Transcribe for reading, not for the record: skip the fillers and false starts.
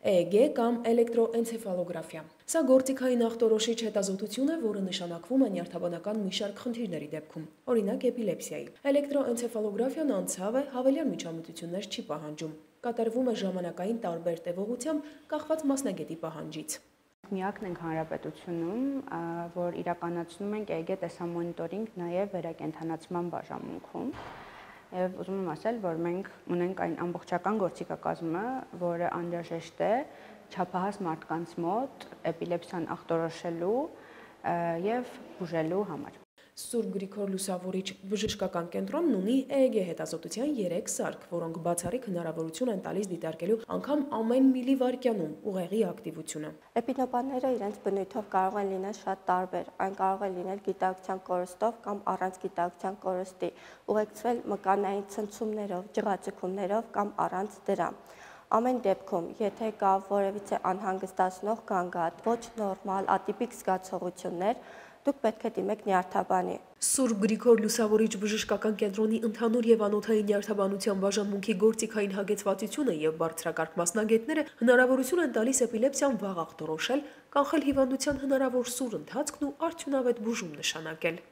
EEG կամ էլեկտրոէնցեֆալոգրաֆիա։ Սա գործիքային ախտորոշիչ հետազոտություն է, որը նշանակվում է նյարդաբանական մի շարք խնդիրների դեպքում, օրինակ էպիլեպսիայի։ Էլեկտրոէնցեֆալոգրաֆիան անցավ է, հավելյալ միջամտություններ չի պահանջում։ Կատարվում է ժամանակային տարբեր տևողությամբ կախված մասնագետի պահանջից։ Միակն ենք հանրապետությունում, որ իրականացնում ենք EEG տեսամոնիտորինգ նաև վերակենդանացման բաժանմունքում։ Եվ ուզում եմ ասել, որ մենք ունենք այն ամբողջական գործիքակազմը, որը անհրաժեշտ է չափահաս մարդկանց մոտ էպիլեպսիան ախտորոշելու եւ բուժելու համար։ Սուրբ Գրիգոր Լուսավորիչ բժշկական կենտրոնն ունի EEG հետազոտության 3 սարք, որոնք բացառիկ հնարավորություն են տալիս դիտարկելու անգամ ամեն միլիվայրկյանում ուղեղի ակտիվությունը։ Էպինոպաները իրենց բնույթով կարող են լինել շատ տարբեր, այն կարող է լինել գիտակցության կորստով կամ առանց գիտակցության կորստի, ուղեկցվել մկանային ցնցումներով, ջղաձգումներով կամ առանց դրա։ Ամեն դեպքում, եթե կա որևիցե անհանգստացնող գանգատ, ոչ նորմալ, ատիպիկ զգացողություններ, դուք պետք է դիմեք նյարդաբանի։ Սուրբ Գրիգոր Լուսավորիչ բժշկական կենտրոնի ընդհանուր եւ անոթային նյարդաբանության բաժանմունքի գործիքային հագեցվածությունը եւ բարձրակարգ մասնագետները հնարավորություն են տալիս էպիլեպսիան վաղ ախտորոշել, կանխել հիվանդության հնարավոր սուր ընթացքն ու արդյունավետ բուժում նշանակել։